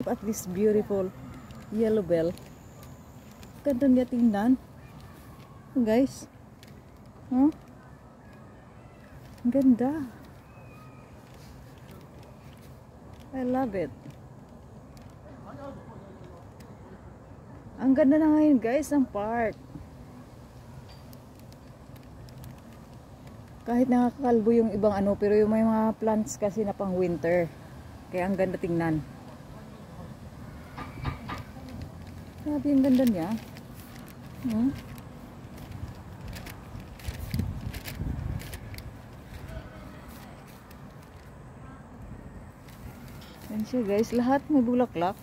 At this beautiful yellow bell. Ganda niya tingnan. Guys. Huh? Ganda. I love it. Ang ganda na ngayon guys ng park. Kahit nakakalbo yung ibang ano, pero yung may mga plants kasi na pang winter. Kaya ang ganda tingnan. Grabe yung ganda niya. Yan siya guys, lahat may bulaklak.